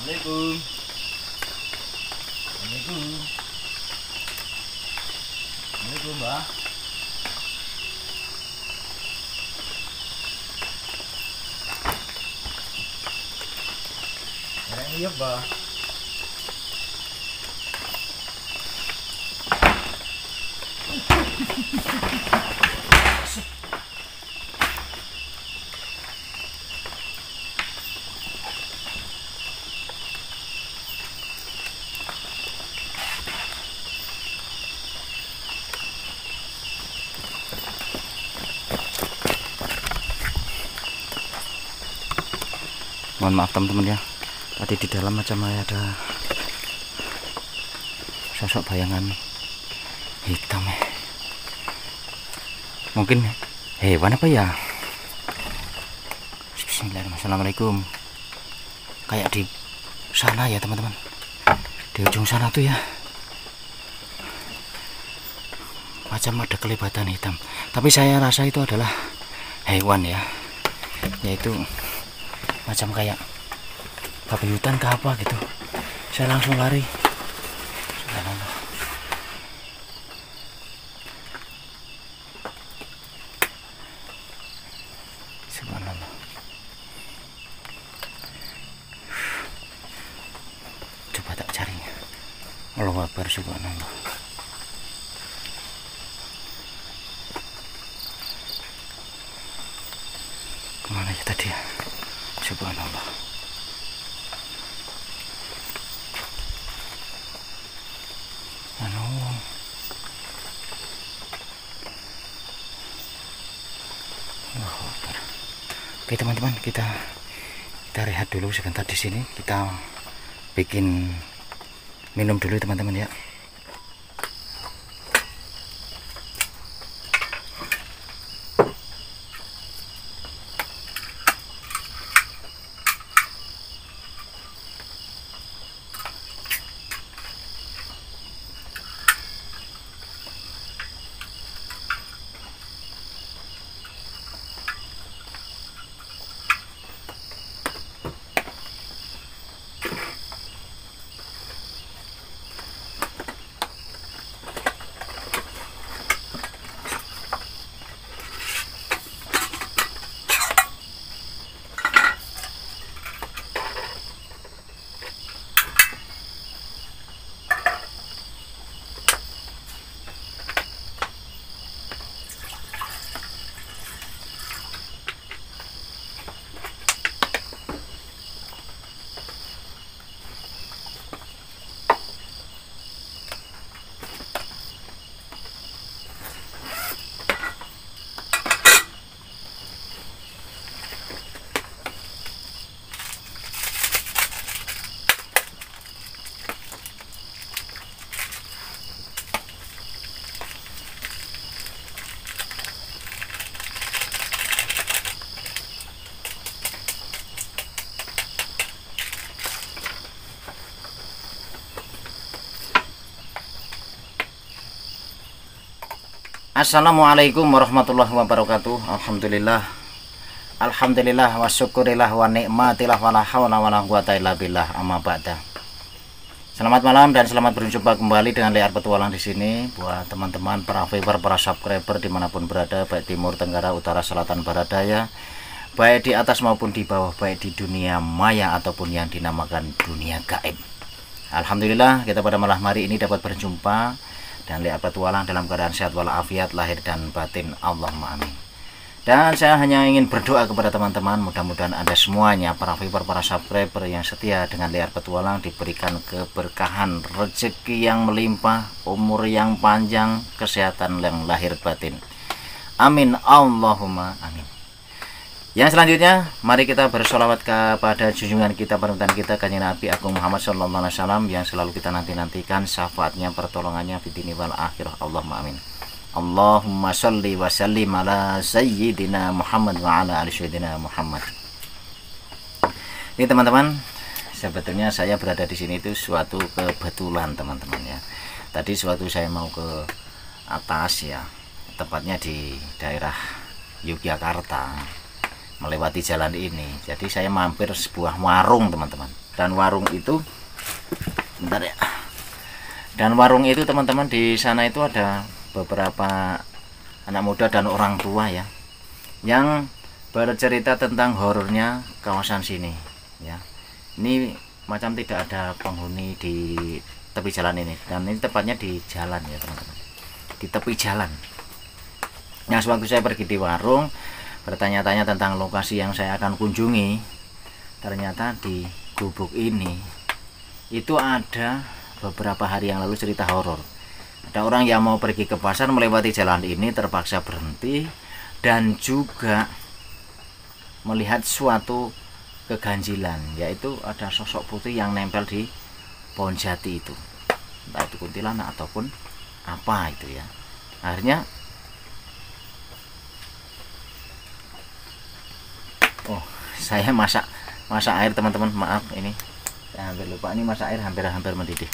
Assalamualaikum. Assalamualaikum. Assalamualaikum, Mbak. Iya, Mbak. Mohon maaf teman-teman ya, tadi di dalam macam ada sosok bayangan hitam ya. Mungkin hewan apa ya? Bismillahirrahmanirrahim. Assalamualaikum. Kayak di sana ya teman-teman, di ujung sana tuh ya, macam ada kelibatan hitam, tapi saya rasa itu adalah hewan ya, yaitu macam kayak babi hutan ke apa gitu. Saya langsung lari. Subhanallah. Subhanallah. Coba tak cari. Allahu Akbar, subhanallah. Kemana ya tadi ya? Subhanallah. Oke teman-teman, kita rehat dulu sebentar di sini. Kita bikin minum dulu teman-teman ya. Assalamualaikum warahmatullahi wabarakatuh. Alhamdulillah wa syukurillah wa nikmatillah wa la haula wa la quwata illa billah, amma ba'da. Selamat malam dan selamat berjumpa kembali dengan Liar Petualang di sini. Buat teman-teman para viewer, para subscriber dimanapun berada, baik timur, tenggara, utara, selatan, barat, daya, baik di atas maupun di bawah, baik di dunia maya ataupun yang dinamakan dunia gaib. Alhamdulillah kita pada malam hari ini dapat berjumpa dan Liar Petualang dalam keadaan sehat walafiat lahir dan batin, Allahumma amin. Dan saya hanya ingin berdoa kepada teman-teman, mudah-mudahan Anda semuanya, para viewer, para subscriber yang setia dengan Liar Petualang, diberikan keberkahan, rezeki yang melimpah, umur yang panjang, kesehatan yang lahir batin, amin, Allahumma amin. Yang selanjutnya, mari kita bersolawat kepada junjungan kita, panutan kita, Kanjeng Nabi Agung Muhammad SAW, yang selalu kita nanti-nantikan syafaatnya, pertolongannya fid-dini wal akhirah, Allahumma amin. Allahumma sholli wa sallim ala sayyidina Muhammad wa ala ali sayyidina Muhammad. Ini teman-teman, sebetulnya saya berada di sini itu suatu kebetulan teman-teman ya. Tadi suatu saya mau ke atas ya, tepatnya di daerah Yogyakarta, melewati jalan ini. Jadi saya mampir sebuah warung teman-teman. Dan warung itu, bentar ya. Dan warung itu teman-teman, di sana itu ada beberapa anak muda dan orang tua ya, yang bercerita tentang horornya kawasan sini ya. Ini macam tidak ada penghuni di tepi jalan ini, dan ini tepatnya di jalan ya teman-teman, di tepi jalan. Nah, sewaktu saya pergi di warung bertanya-tanya tentang lokasi yang saya akan kunjungi, ternyata di gubuk ini itu ada beberapa hari yang lalu cerita horor. Ada orang yang mau pergi ke pasar melewati jalan ini terpaksa berhenti dan juga melihat suatu keganjilan, yaitu ada sosok putih yang nempel di pohon jati itu. Entah itu kuntilanak ataupun apa itu ya. Akhirnya saya masak air teman-teman, maaf ini saya hampir lupa, ini masak air hampir mendidih.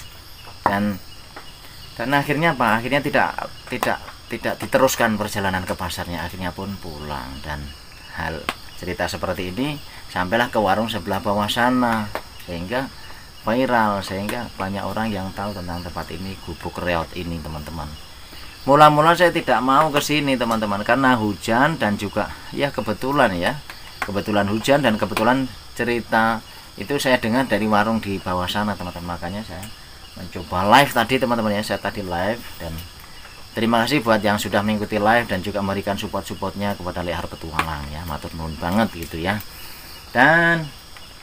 Dan akhirnya apa? Akhirnya tidak diteruskan perjalanan ke pasarnya, akhirnya pun pulang. Dan hal cerita seperti ini sampailah ke warung sebelah bawah sana, sehingga viral, sehingga banyak orang yang tahu tentang tempat ini, Gubuk Reot ini teman-teman. Mula-mula saya tidak mau ke sini teman-teman, karena hujan dan juga ya kebetulan hujan dan kebetulan cerita itu saya dengar dari warung di bawah sana teman-teman. Makanya saya mencoba live tadi teman-teman ya, saya tadi live. Dan terima kasih buat yang sudah mengikuti live dan juga memberikan support-supportnya kepada Liar Petualang ya, matur nuwun banget gitu ya. Dan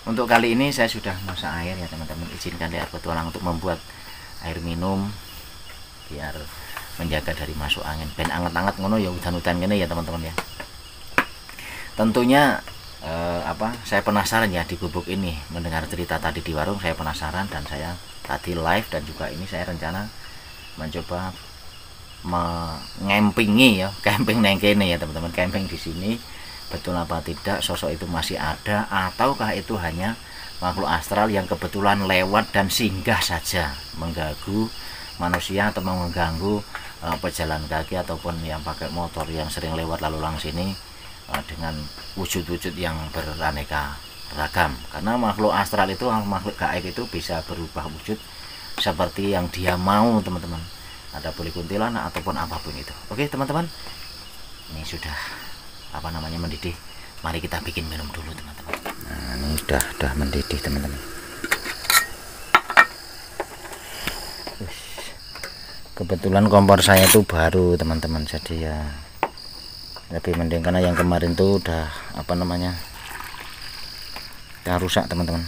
untuk kali ini saya sudah masak air ya teman-teman, izinkan Liar Petualang untuk membuat air minum biar menjaga dari masuk angin. Ben anget-anget ngono ya, udan-udan gini ya teman-teman ya. Tentunya saya penasaran ya di gubuk ini, mendengar cerita tadi di warung saya penasaran, dan saya tadi live dan juga ini saya rencana mencoba mengampingi ya, camping neng kene ya teman-teman, camping di sini. Betul apa tidak sosok itu masih ada, ataukah itu hanya makhluk astral yang kebetulan lewat dan singgah saja mengganggu manusia atau mengganggu pejalan kaki ataupun yang pakai motor yang sering lewat lalu lalang sini dengan wujud-wujud yang beraneka ragam. Karena makhluk astral itu, makhluk gaib itu bisa berubah wujud seperti yang dia mau teman-teman. Ada boleh kuntilanak ataupun apapun itu. Oke teman-teman, ini sudah mendidih. Mari kita bikin minum dulu teman-teman. Nah, ini sudah mendidih teman-teman. Kebetulan kompor saya itu baru teman-teman, jadi ya lebih mending, karena yang kemarin tuh udah udah rusak teman-teman,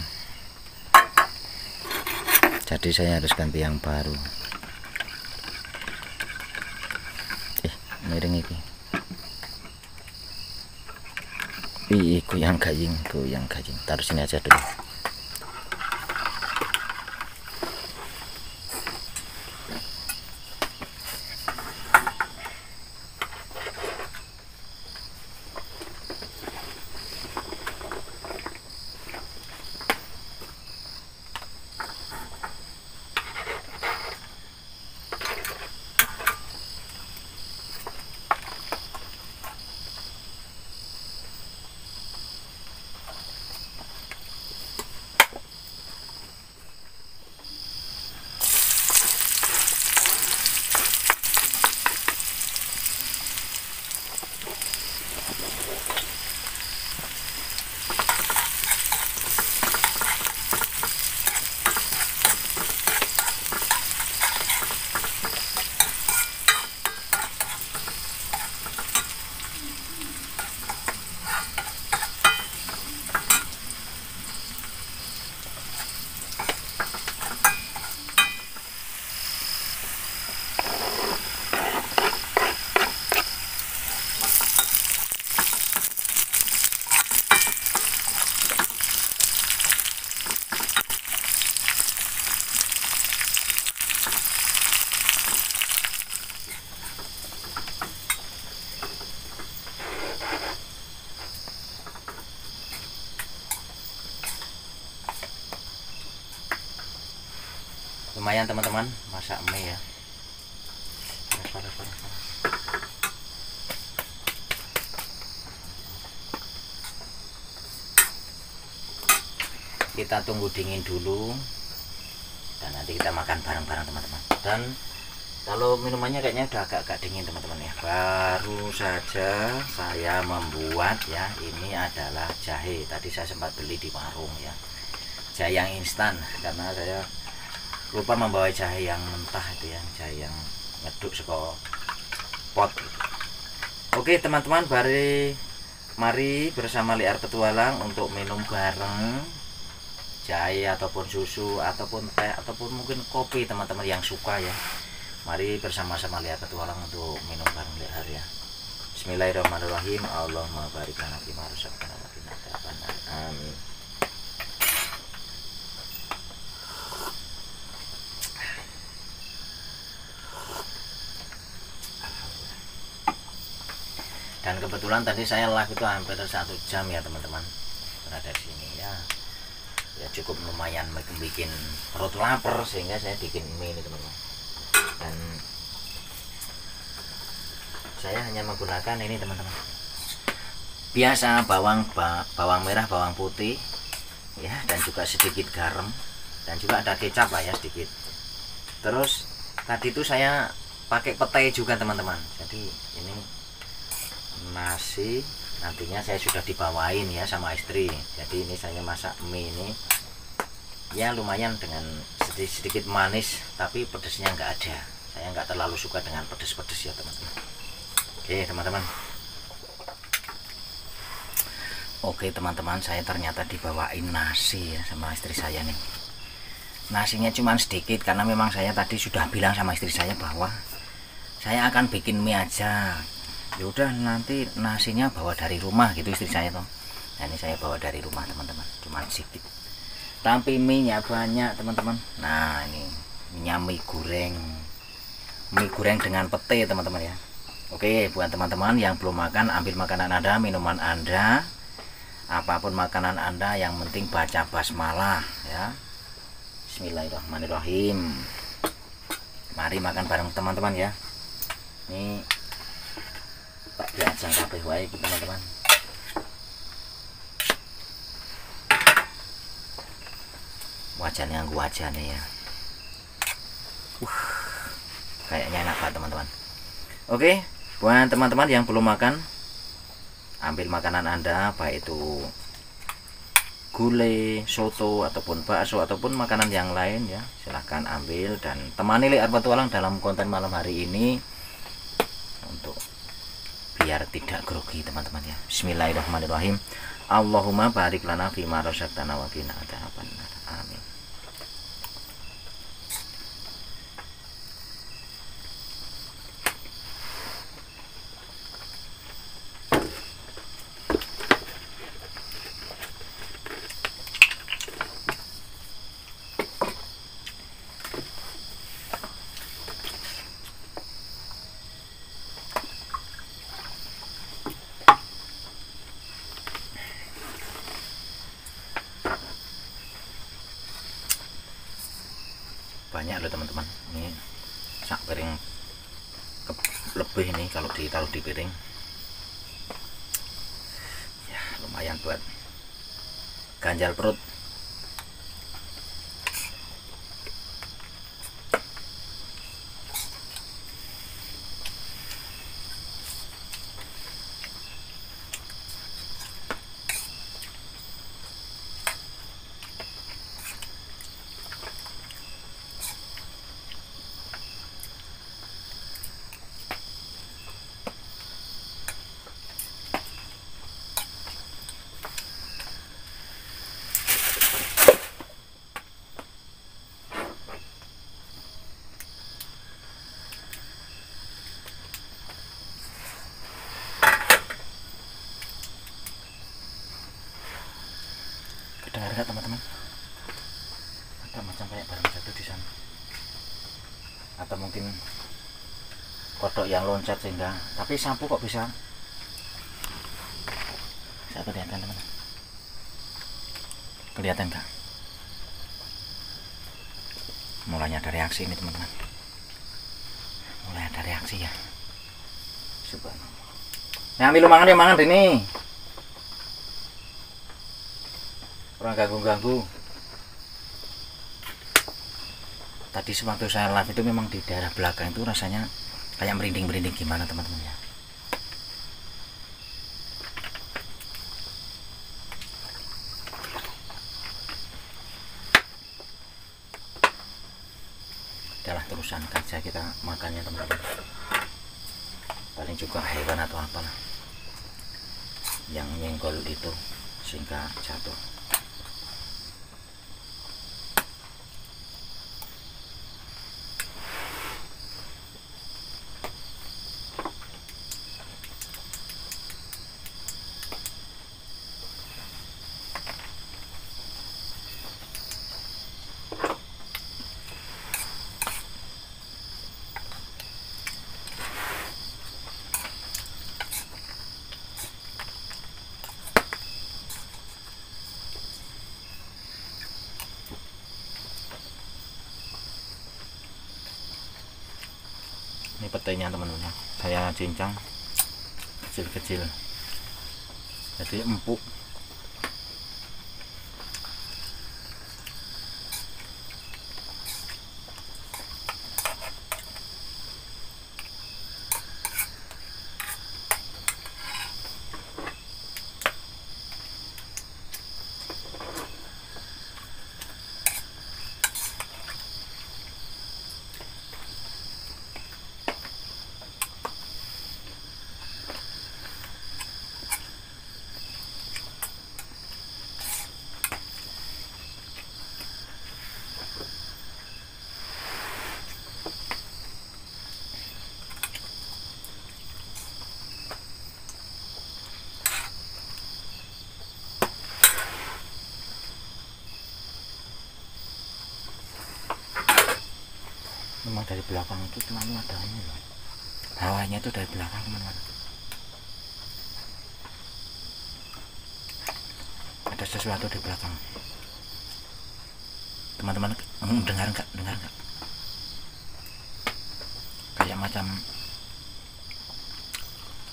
jadi saya harus ganti yang baru. Miring iki goyang gaying, taruh sini aja dulu. Lumayan teman-teman, masak mie ya. Panas. kita tunggu dingin dulu dan nanti kita makan bareng-bareng teman-teman. Dan kalau minumannya kayaknya udah agak-agak dingin teman-teman ya. Baru saja saya membuat ya, ini adalah jahe. Tadi saya sempat beli di warung ya, jahe yang instan karena saya lupa membawa jahe yang mentah itu ya, jahe yang ngeduk seko pot. Oke teman-teman, mari bersama Liar Petualang untuk minum bareng jahe ataupun susu ataupun teh ataupun mungkin kopi teman-teman yang suka ya. Mari bersama-sama Liar Petualang untuk minum bareng Liar ya. Bismillahirrahmanirrahim. Allahumma barik lana fima razaqtana wa qina adzabannar. Amin. Dan kebetulan tadi saya live itu hampir 1 jam ya teman-teman berada di sini ya. Ya cukup lumayan bikin perut lapar sehingga saya bikin mie ini teman-teman. Dan saya hanya menggunakan ini teman-teman, biasa bawang merah, bawang putih ya, dan juga sedikit garam dan juga ada kecap lah ya sedikit. Terus tadi itu saya pakai petai juga teman-teman. Jadi ini nasi nantinya saya sudah dibawain ya sama istri. Jadi ini saya masak mie ini ya lumayan dengan sedikit manis, tapi pedesnya nggak ada. Saya nggak terlalu suka dengan pedes-pedes ya teman-teman. Oke teman-teman. Oke teman-teman, saya ternyata dibawain nasi ya sama istri saya nih. Nasinya cuma sedikit karena memang saya tadi sudah bilang sama istri saya bahwa saya akan bikin mie aja. Ya udah nanti nasinya bawa dari rumah gitu istri saya tuh. Nah, ini saya bawa dari rumah teman-teman, cuma sedikit. Tapi mie-nya banyak teman-teman. Nah ini mie goreng, mie goreng dengan pete teman-teman ya. Oke, buat teman-teman yang belum makan, ambil makanan Anda, minuman Anda, apapun makanan Anda, yang penting baca basmalah ya. Bismillahirrahmanirrahim. Mari makan bareng teman-teman ya. Ini tak diajang kabeh wae teman-teman. Wajannya nganggo wajan ya. Kayaknya enak banget teman-teman. Oke, buat teman-teman yang belum makan, ambil makanan Anda, baik itu gulai, soto ataupun bakso ataupun makanan yang lain ya, silahkan ambil dan temani Liar Petualang dalam konten malam hari ini untuk biar tidak grogi teman-teman ya. Bismillahirrahmanirrahim. Allahumma barik lana fima razaqtana wa qina adzabannar. Amin. Banyak loh teman-teman, ini sak piring lebih nih kalau ditaruh di piring ya, lumayan buat ganjal perut. Dengar nggak teman-teman? Ada macam kayak barang jatuh di sana, atau mungkin kodok yang loncat sehingga, tapi sapu kok bisa? Saya kelihatan teman-teman, kelihatan nggak? Mulai ada reaksi ini teman-teman, mulai ada reaksi ya. Subhanallah. Yang ambil mangan ya mangan ini. Orang ganggu-ganggu. Tadi sewaktu saya live itu memang di daerah belakang itu rasanya kayak merinding-merinding gimana teman-teman ya. Adalah terusan saja kita makannya teman-teman. Paling juga hewan atau apalah yang nyenggol itu sehingga jatuh. Ini petainya teman-teman, saya cincang kecil-kecil jadi empuk. Memang dari belakang itu selalu ada ini loh, hawanya itu dari belakang teman-teman. Ada sesuatu di belakang teman-teman. Dengar nggak kayak macam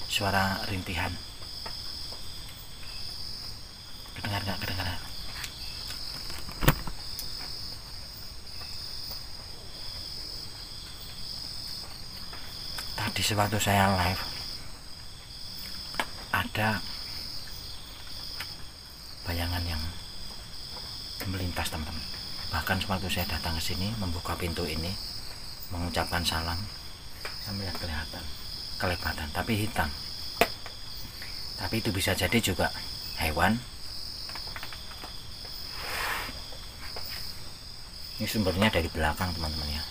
suara rintihan. Kedengar nggak? Tadi sewaktu saya live ada bayangan yang melintas teman-teman. Bahkan sewaktu saya datang ke sini membuka pintu ini mengucapkan salam, saya melihat kelebatan tapi hitam. Tapi itu bisa jadi juga hewan. Ini sumbernya dari belakang teman-teman ya.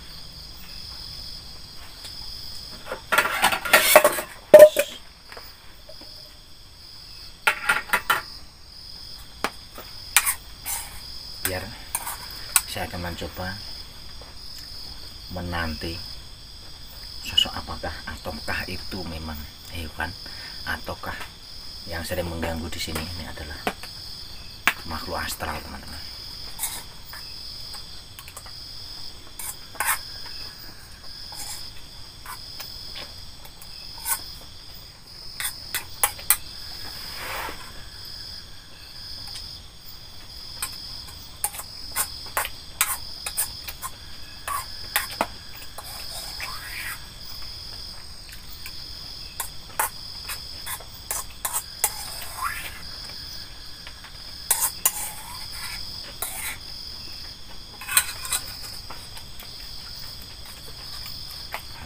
Biar saya akan mencoba menanti sosok ataukah itu memang hewan ataukah yang sering mengganggu di sini ini adalah makhluk astral teman-teman.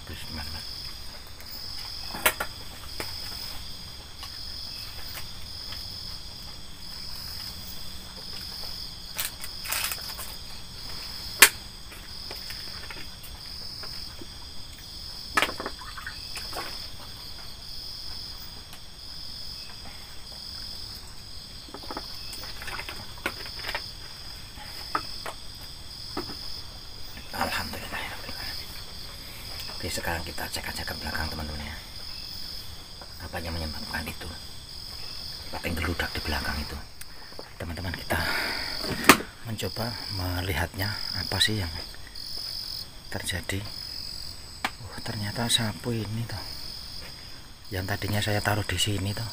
Teman-teman, alhamdulillah. Oke, sekarang kita cek aja ke belakang teman-teman ya. Apa yang menyebabkan itu? Apa yang geludak di belakang itu? Teman-teman, kita mencoba melihatnya apa sih yang terjadi. Ternyata sapu ini toh, yang tadinya saya taruh di sini toh,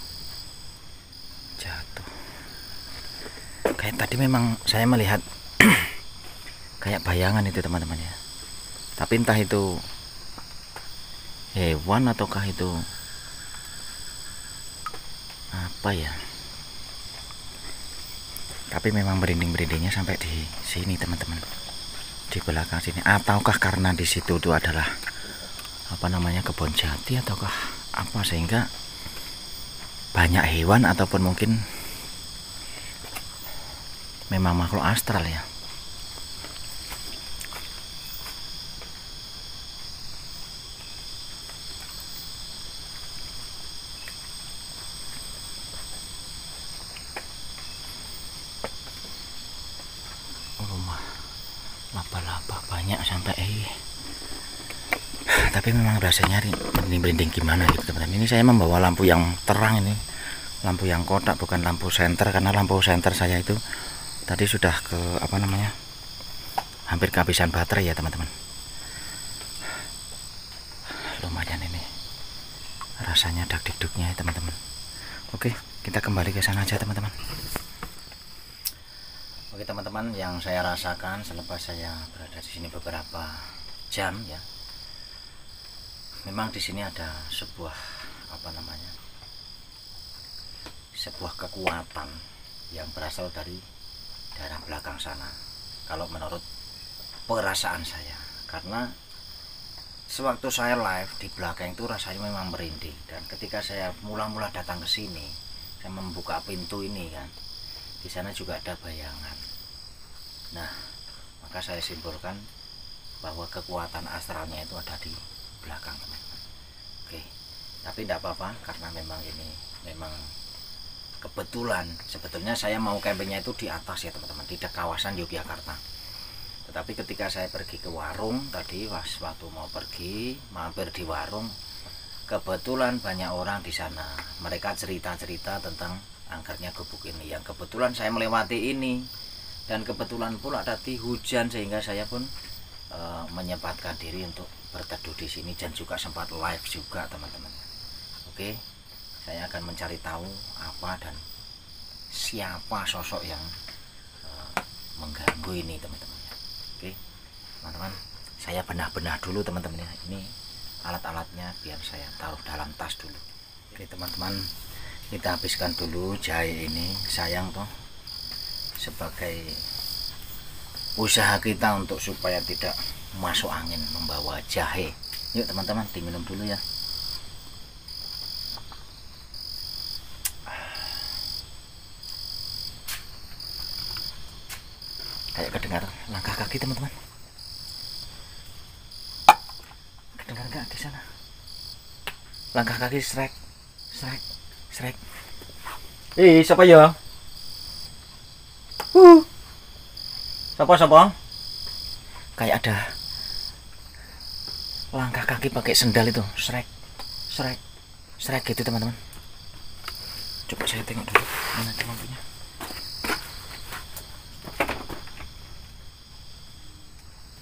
jatuh. Kayak tadi memang saya melihat kayak bayangan itu teman-teman ya. Tapi entah itu hewan ataukah itu apa ya. Tapi memang merinding-merindingnya sampai di sini teman-teman, di belakang sini. Ataukah karena di situ itu adalah apa namanya, kebun jati ataukah apa, sehingga banyak hewan ataupun mungkin memang makhluk astral ya. Rumah laba-laba banyak sampai tapi memang rasanya merinding-merinding gimana gitu teman-teman. Ini saya membawa lampu yang terang, ini lampu yang kotak bukan lampu senter, karena lampu senter saya itu tadi sudah ke apa namanya, hampir kehabisan baterai ya teman-teman. Lumayan ini rasanya dak-dikduknya ya teman-teman. Oke, kita kembali ke sana aja teman-teman. Oke teman-teman, yang saya rasakan selepas saya berada di sini beberapa jam ya, memang di sini ada sebuah apa namanya, sebuah kekuatan yang berasal dari daerah belakang sana. Kalau menurut perasaan saya, karena sewaktu saya live di belakang itu rasanya memang merinding. Dan ketika saya mula-mula datang ke sini, saya membuka pintu ini kan, di sana juga ada bayangan. Nah, maka saya simpulkan bahwa kekuatan astralnya itu ada di belakang teman-teman. Oke, tapi tidak apa-apa, karena memang ini memang kebetulan. Sebetulnya saya mau campingnya itu di atas ya teman-teman, di kawasan Yogyakarta. Tetapi ketika saya pergi ke warung tadi, waktu mau pergi mampir di warung, kebetulan banyak orang di sana. Mereka cerita-cerita tentang angkernya gubuk ini, yang kebetulan saya melewati ini. Dan kebetulan pula tadi hujan, sehingga saya pun menyempatkan diri untuk berteduh di sini dan juga sempat live juga teman-teman. Oke, saya akan mencari tahu apa dan siapa sosok yang mengganggu ini teman-teman. Oke teman-teman, saya benah-benah dulu teman-teman ya. Ini alat-alatnya biar saya taruh dalam tas dulu. Oke teman-teman, kita habiskan dulu jahe ini, sayang toh, sebagai usaha kita untuk supaya tidak masuk angin membawa jahe. Yuk teman-teman, diminum dulu ya. Kayak kedengar langkah kaki teman-teman. Kedengar nggak di sana? Langkah kaki srek, srek, srek. Siapa ya? Siapa? Kayak ada langkah kaki pakai sendal itu, srek, srek, srek gitu teman-teman. Coba saya tengok dulu, mana ada lampunya.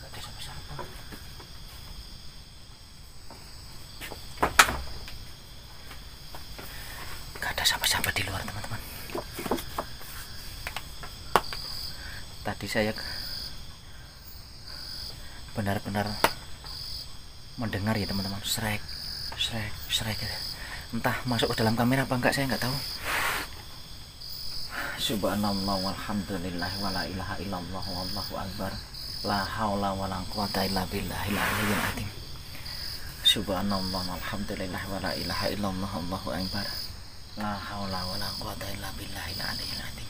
Gak ada siapa-siapa. Gak ada siapa-siapa di luar teman-teman. Tadi saya benar-benar mendengar ya teman-teman, srek, srek, srek. Entah masuk ke dalam kamera apa enggak, saya nggak tahu. Subhanallah walhamdulillah wala ilaha illallah wallahu akbar, la haula wala quwata illa billahil aliyyil azim. Subhanallah walhamdulillah wala ilaha illallah wallahu akbar, la haula wala quwata illa billahil aliyyil azim.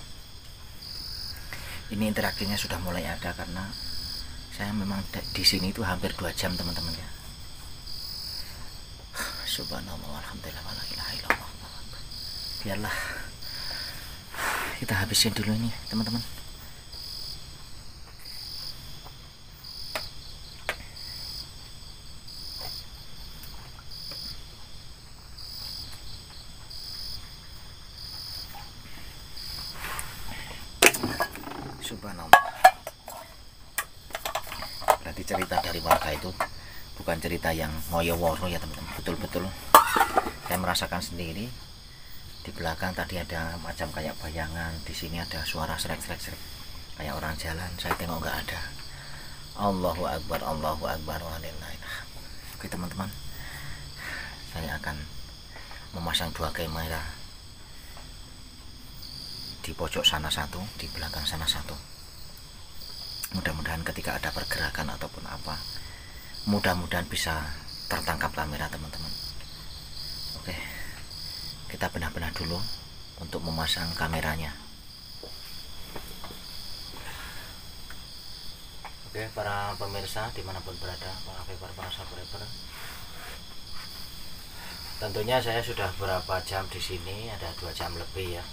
Ini interaksinya sudah mulai ada karena saya memang di sini itu hampir 2 jam teman-teman ya. Subhanallah walhamdulillah wala ilaha illallah. Biarlah kita habisin dulu ini teman-teman. Subhanallah. Berarti cerita dari warga itu bukan cerita yang ngoyo-woro ya teman-teman. Betul-betul saya merasakan sendiri. Di belakang tadi ada macam kayak bayangan, di sini ada suara srek-srek kayak orang jalan. Saya tengok nggak ada. Allahu Akbar, Allahu Akbar, walillahilhamd. Oke teman-teman, saya akan memasang dua kamera, di pojok sana satu, di belakang sana satu. Mudah-mudahan ketika ada pergerakan ataupun apa, mudah-mudahan bisa tertangkap kamera teman-teman. Oke, kita benar-benar dulu untuk memasang kameranya. Oke, para pemirsa dimanapun berada, para viewer, para subscriber, tentunya saya sudah berapa jam di sini, ada 2 jam lebih ya.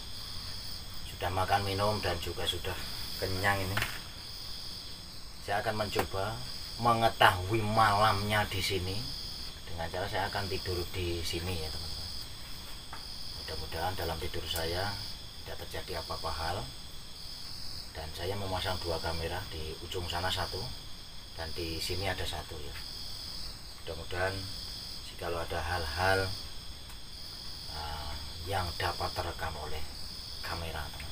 Sudah makan minum dan juga sudah kenyang ini. Saya akan mencoba mengetahui malamnya di sini dengan cara saya akan tidur di sini ya teman-teman. Mudah-mudahan dalam tidur saya tidak terjadi apa-apa hal. Dan saya memasang dua kamera, di ujung sana satu dan di sini ada satu ya. Mudah-mudahan jikalau ada hal-hal yang dapat terekam oleh kamera teman-teman.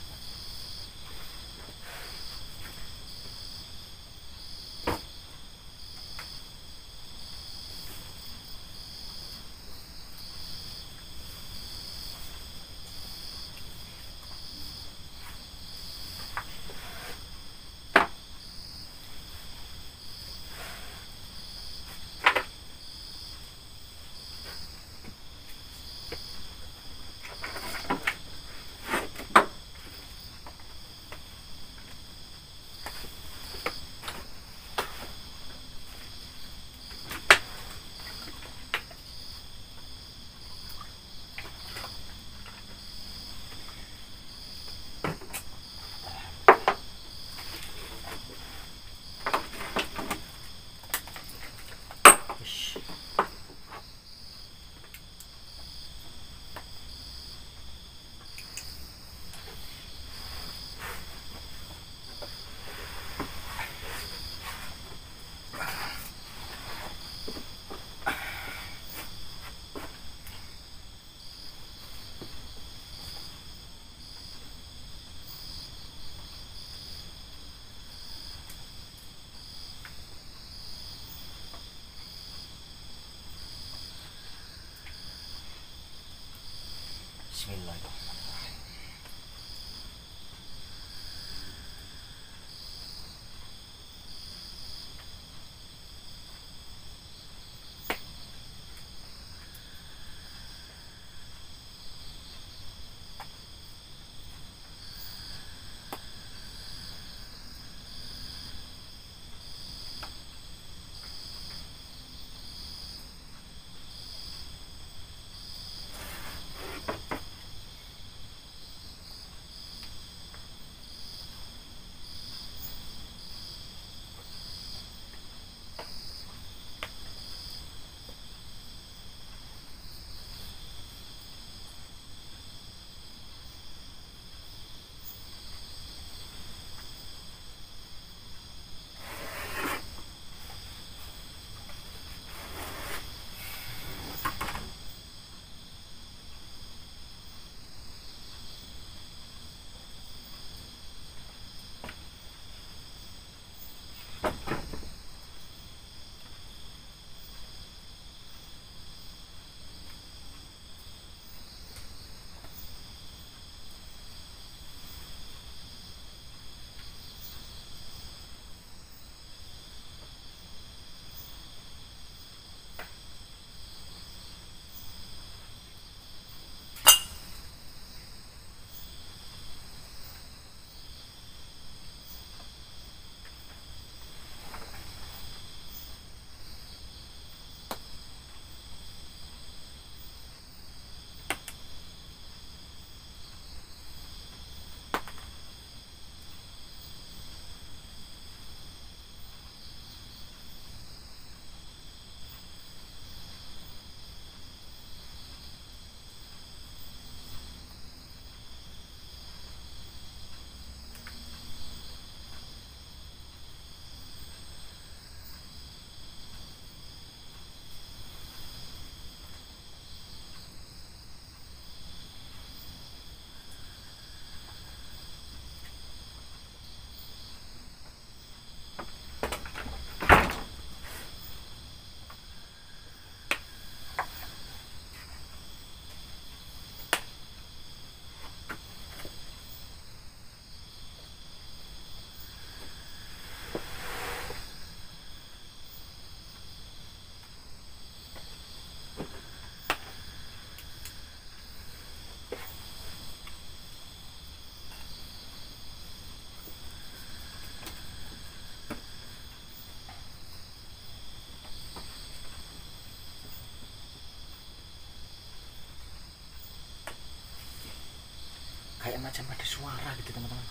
kayak macam ada suara gitu teman-teman.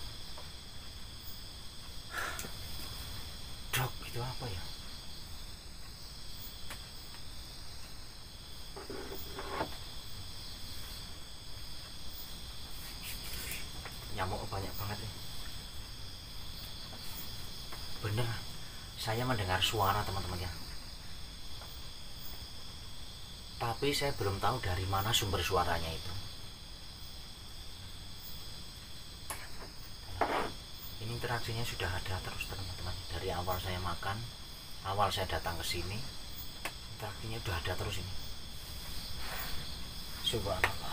Dok, itu apa ya? Nyamuk banyak banget nih. Bener, saya mendengar suara teman-teman ya. Tapi saya belum tahu dari mana sumber suaranya itu. Ini interaksinya sudah ada terus teman-teman. Dari awal saya makan, awal saya datang ke sini, interaksinya sudah ada terus ini. Subhanallah.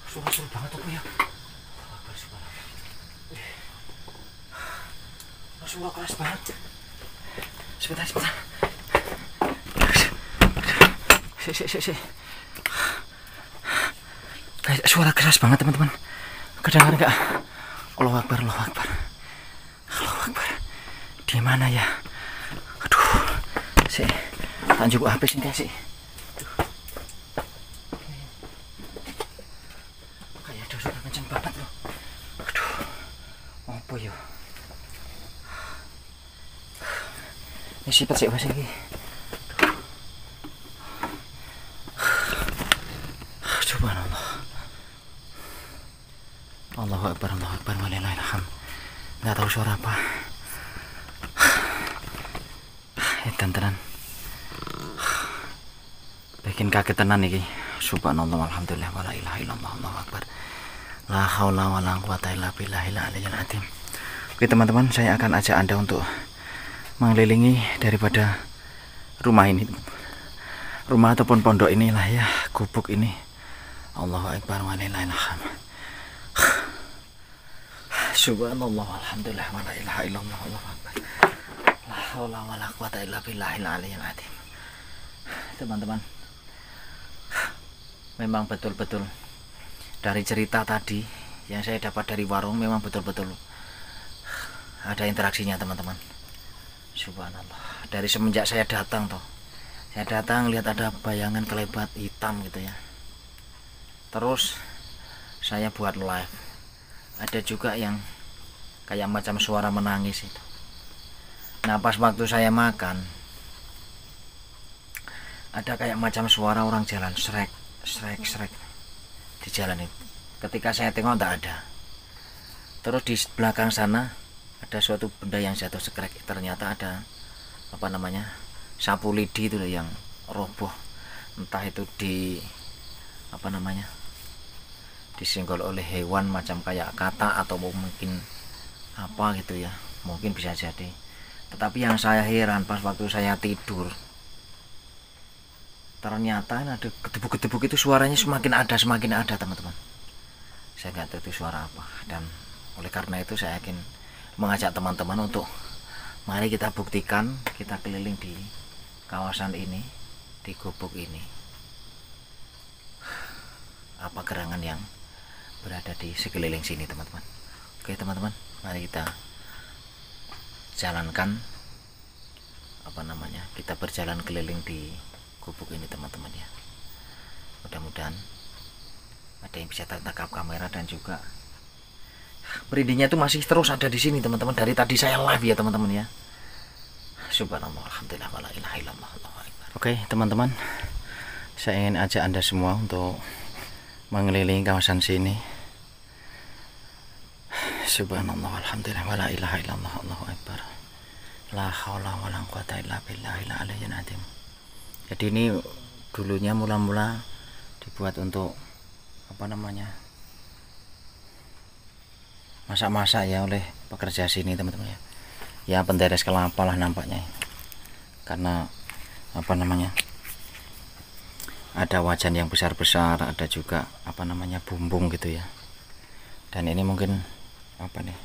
Suara seru banget apa ya? Suara keras banget. Sebentar. Si. Kayak suara keras banget teman-teman. Kedengaran nggak? Allahu Akbar. Di mana ya? Aduh. Lanjut habis nih sih. Kayak ada suara kenceng banget loh. Aduh. Apa ya? Ini sifat sih bahasa ini. Subhanallah. Allahu Akbar walillahilhamd. Nggak tahu suara apa. Tenan. Bikin kaget tenan iki. Subhanallah walhamdulillah wala ilaha illallah Allahu Akbar. La haula wala quwata illa billahil aliyyil azim. Oke teman-teman, saya akan ajak Anda untuk mengelilingi daripada rumah ini. Rumah ataupun pondok inilah ya, gubuk ini. Allahu Akbar walillahilhamd. Subhanallah walhamdulillah wala ilaha illallah Allahu Akbar. La haula wala quwata illa billahil aliyyil azim. Teman-teman, memang betul-betul dari cerita tadi yang saya dapat dari warung, memang betul-betul ada interaksinya teman-teman. Subhanallah. Dari semenjak saya datang lihat ada bayangan kelebat hitam gitu ya. Terus saya buat live. Ada juga yang kayak macam suara menangis itu. Nah pas waktu saya makan, ada kayak macam suara orang jalan srek di jalan itu. Ketika saya tengok tidak ada. Terus di belakang sana ada suatu benda yang jatuh sekrek. Ternyata ada sapu lidi itu yang roboh. Entah itu disenggol oleh hewan macam kayak kata atau mungkin apa gitu ya. Mungkin bisa jadi. Tetapi yang saya heran pas waktu saya tidur, ternyata ada gedebuk-gedebuk itu, suaranya semakin ada teman-teman. Saya nggak tahu itu suara apa, dan oleh karena itu saya yakin mengajak teman-teman untuk mari kita buktikan, kita keliling di kawasan ini, di gubuk ini, apa gerangan yang berada di sekeliling sini teman-teman. Oke teman-teman, mari kita jalankan kita berjalan keliling di gubuk ini teman-teman ya. Mudah-mudahan ada yang bisa tertangkap kamera, dan juga merindingnya itu masih terus ada di sini teman-teman. Dari tadi saya live ya teman-teman ya. Subhanallah, alhamdulillah, wala ilaha illallah, Allahu akbar. Oke teman-teman, saya ingin ajak anda semua untuk mengelilingi kawasan sini. Subhanallah, alhamdulillah, wala ilaha illallah, Allahu akbar. La haula wala quwata illa billahil aliyyil azim. Jadi ini dulunya mula-mula dibuat untuk apa namanya, masak-masak ya oleh pekerja sini teman-teman ya. Ya penderes kelapa lah nampaknya, karena apa namanya, ada wajan yang besar-besar, ada juga apa namanya bumbung gitu ya. Dan ini mungkin apa nih,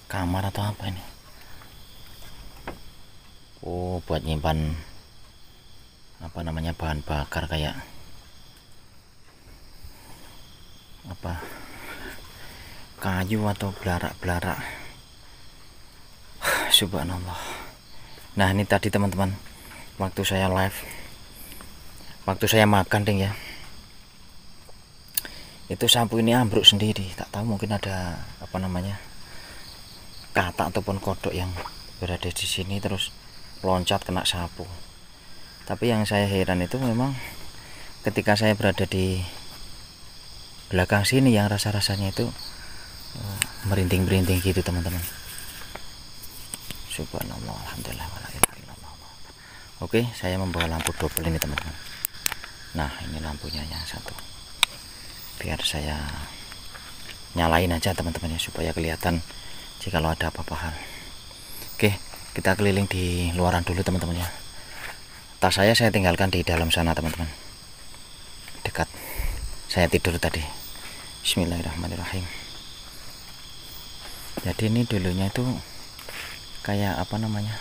kamar atau apa ini? Oh, buat nyimpan apa namanya, bahan bakar kayak apa, kayu atau belarak-belarak. Subhanallah. Nah ini tadi teman-teman, waktu saya live, waktu saya makan ding ya, itu sapu ini ambruk sendiri. Tak tahu mungkin ada apa namanya, katak ataupun kodok yang berada di sini terus loncat kena sapu. Tapi yang saya heran itu memang ketika saya berada di belakang sini yang rasa-rasanya itu merinding-merinding gitu teman-teman. Subhanallah, alhamdulillah, wala ilaha illallah. Oke, saya membawa lampu double ini teman-teman. Nah ini lampunya yang satu, biar saya nyalain aja teman-teman ya, supaya kelihatan jikalau ada apa-apa hal. Oke, kita keliling di luaran dulu teman-teman ya. Tas saya tinggalkan di dalam sana teman-teman, dekat saya tidur tadi. Bismillahirrahmanirrahim. Jadi ini dulunya itu kayak apa namanya,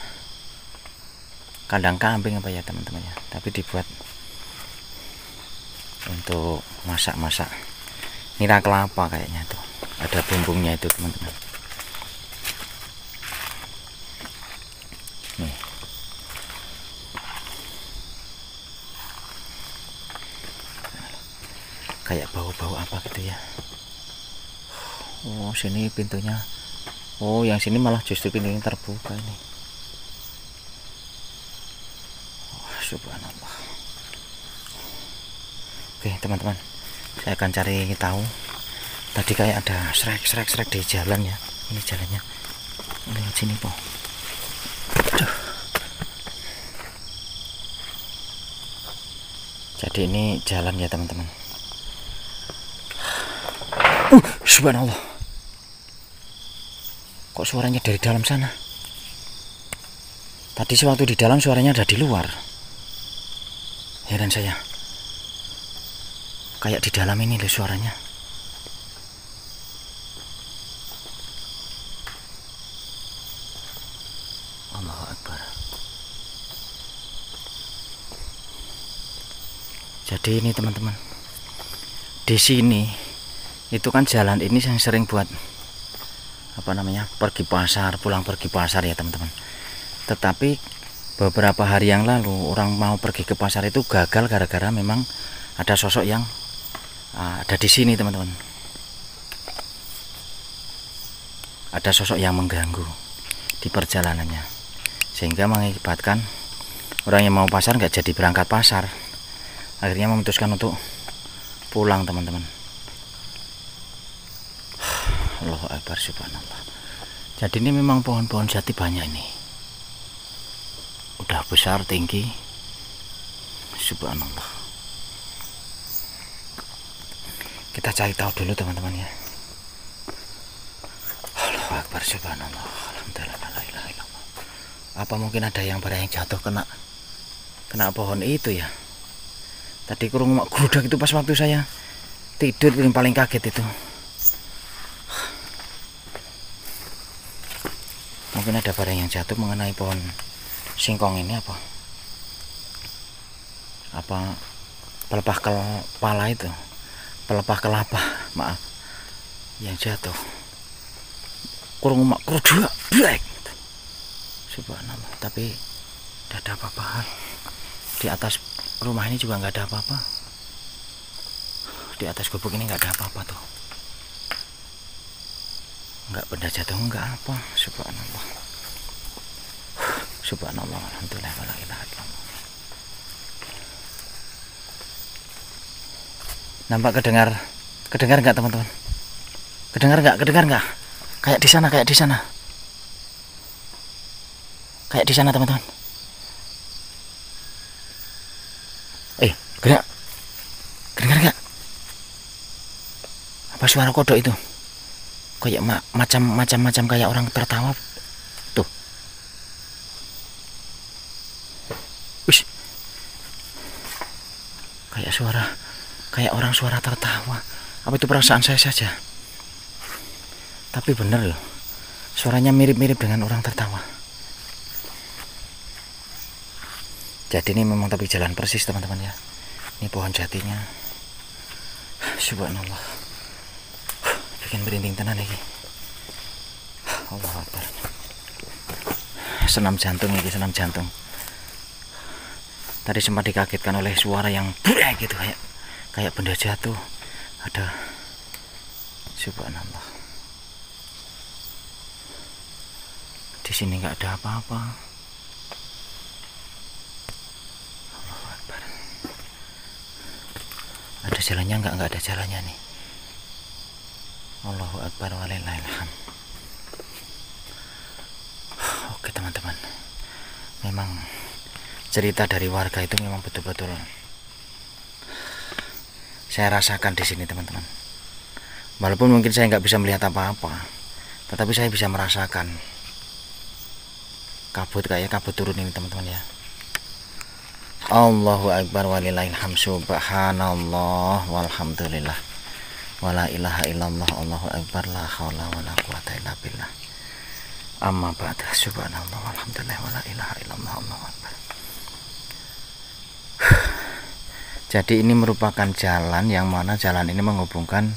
kandang kambing apa ya teman-teman ya, tapi dibuat untuk masak-masak. Nira kelapa kayaknya tuh, ada bumbungnya itu teman-teman. Nih kayak bau-bau apa gitu ya. Oh sini pintunya, oh yang sini malah justru pintunya terbuka ini. Oh, subhanallah. Oke teman-teman, saya akan cari tahu. Tadi kayak ada srek di jalan ya. Ini jalannya lewat sini po. Aduh. Jadi ini jalan ya teman-teman. Subhanallah, kok suaranya dari dalam sana? Tadi sewaktu di dalam suaranya ada di luar. Heran saya, kayak di dalam ini loh suaranya. Allahu Akbar. Jadi ini teman-teman, di sini itu kan jalan ini yang sering buat apa namanya, pergi pasar, pulang pergi pasar ya teman-teman. Tetapi beberapa hari yang lalu orang mau pergi ke pasar itu gagal gara-gara memang ada sosok yang ada di sini teman-teman. Ada sosok yang mengganggu di perjalanannya, sehingga mengakibatkan orang yang mau pasar nggak jadi berangkat pasar. Akhirnya memutuskan untuk pulang teman-teman. Allahu Akbar, subhanallah. Jadi ini memang pohon-pohon jati banyak ini, udah besar tinggi, subhanallah. Kita cari tahu dulu teman-teman ya. Allahu Akbar, subhanallah, alhamdulillah, la ilaha illallah. Apa mungkin ada yang barang yang jatuh kena pohon itu ya? Tadi kurung gerudak itu pas waktu saya tidur, paling kaget itu. Mungkin ada barang yang jatuh mengenai pohon singkong ini, apa pelepah kepala itu, pelepah kelapa, maaf, yang jatuh. Kurung mak keruduk black. Subhanallah, tapi tidak ada apa-apa. Di atas rumah ini juga nggak ada apa-apa. Di atas gubuk ini nggak ada apa-apa tuh. Nggak benda jatuh, nggak apa. Subhanallah. Subhanallah, alhamdulillah, wala ilaha illallah. Nampak kedengar nggak teman-teman? Kedengar nggak? Kayak di sana teman-teman. Kedengar nggak? Apa suara kodok itu? Kayak macam kayak orang tertawa. Tuh. Wish. Kayak orang suara tertawa. Apa itu perasaan saya saja? Tapi bener loh. Suaranya mirip-mirip dengan orang tertawa. Jadi ini memang tapi jalan persis teman-teman ya. Ini pohon jatinya. Subhanallah. Bikin merinding tenan lagi. Allahu Akbar. Senam jantung. Tadi sempat dikagetkan oleh suara yang burak gitu, kayak benda jatuh. Ada. Subhanallah. Di sini nggak ada apa-apa. Allahu Akbar. Ada jalannya nggak ada jalannya nih. Allahu Akbar walillahilham. Oke teman-teman, memang cerita dari warga itu memang betul-betul saya rasakan di sini teman-teman. Walaupun mungkin saya nggak bisa melihat apa-apa, tetapi saya bisa merasakan kabut turun ini teman-teman ya. Allahu Akbar walillahilham. Subhanallah walhamdulillah wala ilaha illallah. Allahu Akbar, la haula wala quwata illa billah. Amma ba'da. Subhanallah walhamdulillah wala ilaha illallah. Allahu Akbar. Jadi ini merupakan jalan yang mana jalan ini menghubungkan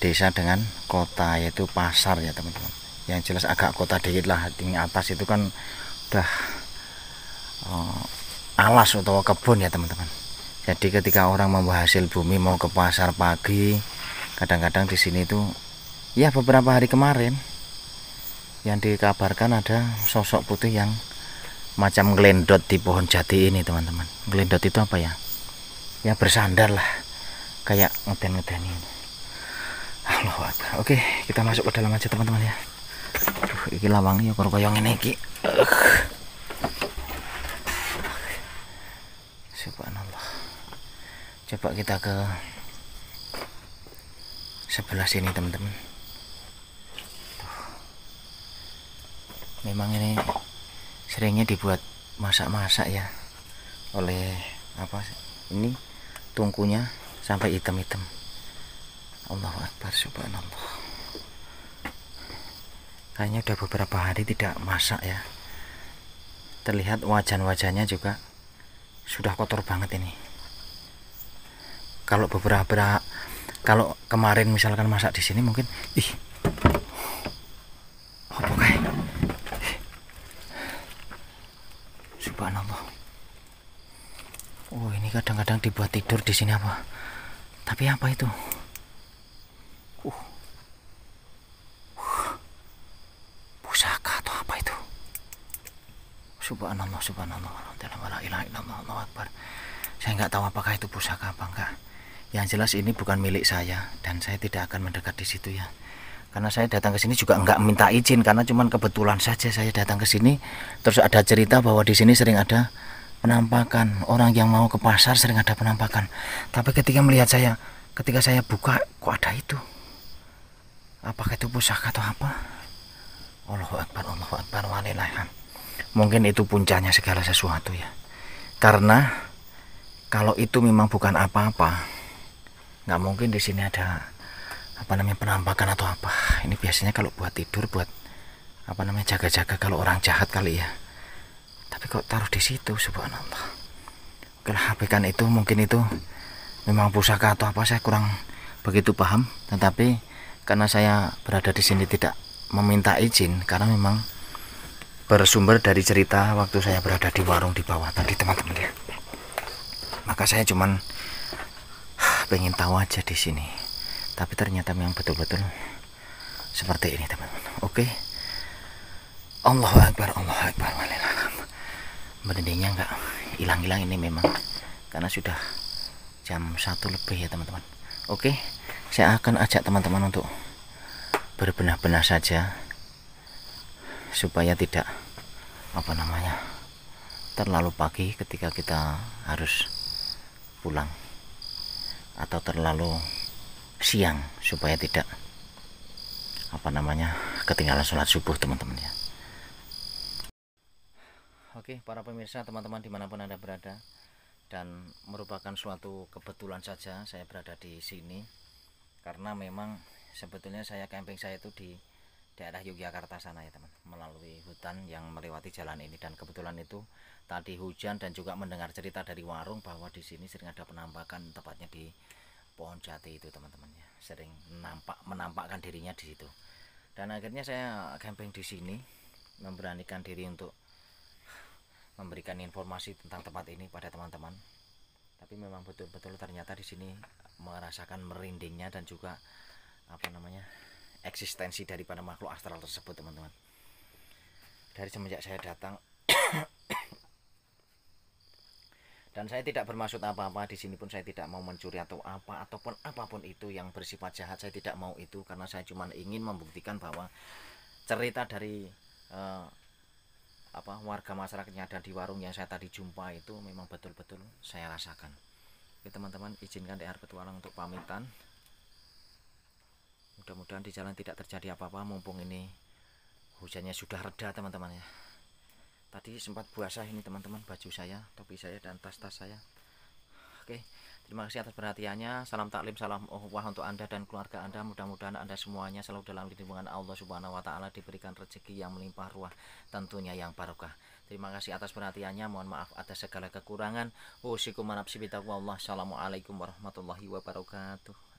desa dengan kota, yaitu pasar ya teman-teman. Yang jelas agak kota dikit lah. Di atas itu kan udah alas atau kebun ya teman-teman. Jadi ketika orang membawa hasil bumi mau ke pasar pagi, kadang-kadang di sini tuh ya beberapa hari kemarin yang dikabarkan ada sosok putih yang macam ngelendot di pohon jati ini teman-teman. Ngelendot itu apa ya? Ya bersandar lah, kayak ngeden-ngeden ini. Allahu Akbar. Oke, kita masuk ke dalam aja teman-teman ya. Aduh, iki lawangnya koyo ngene iki. Subhanallah. Coba kita ke sebelah sini teman-teman. Memang ini seringnya dibuat masak-masak ya oleh apa ini, tungkunya sampai hitam-hitam. Allahu Akbar. Subhanallah. Kayaknya udah beberapa hari tidak masak ya. Terlihat wajan-wajannya juga sudah kotor banget ini. Kalau kemarin misalkan masak di sini mungkin apa kayak subhanallah. Oh, ini kadang-kadang dibuat tidur di sini apa? Tapi apa itu? Pusaka atau apa itu? Subhanallah, wala ilaha illallah, Allahu Akbar. Saya nggak tahu apakah itu pusaka apa enggak. Yang jelas ini bukan milik saya dan saya tidak akan mendekat di situ ya. Karena saya datang ke sini juga nggak minta izin, karena cuman kebetulan saja saya datang ke sini. Terus ada cerita bahwa di sini sering ada penampakan, orang yang mau ke pasar sering ada penampakan. Tapi ketika saya buka, kok ada itu? Apakah itu pusaka atau apa? Allahu Akbar, walillahilham. Mungkin itu puncaknya segala sesuatu ya. Karena kalau itu memang bukan apa-apa, nggak mungkin di sini ada penampakan atau apa. Ini biasanya kalau buat tidur, buat jaga-jaga kalau orang jahat kali ya. Tapi kok taruh di situ, subhanallah. Oke lah, abaikan itu, mungkin itu memang pusaka atau apa, saya kurang begitu paham. Tetapi karena saya berada di sini tidak meminta izin, karena memang bersumber dari cerita waktu saya berada di warung di bawah tadi teman-teman ya. Maka saya cuman pengen tahu aja di sini. Tapi ternyata memang betul-betul seperti ini teman-teman. Oke. Allahu Akbar, walillahilhamd. merindingnya nggak hilang-hilang ini memang karena sudah jam 1 lebih ya teman-teman. Oke, saya akan ajak teman-teman untuk berbenah-benah saja supaya tidak terlalu pagi ketika kita harus pulang atau terlalu siang supaya tidak ketinggalan sholat subuh teman-teman ya. Oke, para pemirsa, teman-teman dimanapun Anda berada, dan merupakan suatu kebetulan saja saya berada di sini karena memang sebetulnya camping saya itu di daerah Yogyakarta sana ya teman, melalui hutan yang melewati jalan ini, dan kebetulan itu tadi hujan dan juga mendengar cerita dari warung bahwa di sini sering ada penampakan, tepatnya di pohon jati itu teman-teman ya, sering menampakkan dirinya di situ. Dan akhirnya saya camping di sini, memberanikan diri untuk memberikan informasi tentang tempat ini pada teman-teman. Tapi memang betul-betul ternyata di sini merasakan merindingnya dan juga eksistensi daripada makhluk astral tersebut teman-teman. Dari semenjak saya datang dan saya tidak bermaksud apa-apa di sini pun, saya tidak mau mencuri atau ataupun apapun itu yang bersifat jahat, saya tidak mau itu, karena saya cuma ingin membuktikan bahwa cerita dari warga masyarakat yang ada di warung yang saya tadi jumpa itu memang betul-betul saya rasakan. Oke teman-teman, izinkan DR Petualang untuk pamitan. Mudah-mudahan di jalan tidak terjadi apa-apa, mumpung ini hujannya sudah reda teman-teman ya. Tadi sempat basah ini teman-teman, baju saya, topi saya, dan tas-tas saya. Oke, terima kasih atas perhatiannya. Salam taklim, salam ukhuwah untuk Anda dan keluarga Anda. Mudah-mudahan Anda semuanya selalu dalam lindungan Allah Subhanahu wa taala, diberikan rezeki yang melimpah ruah, tentunya yang barokah. Terima kasih atas perhatiannya. Mohon maaf atas segala kekurangan. Wassalamualaikum warahmatullahi wabarakatuh.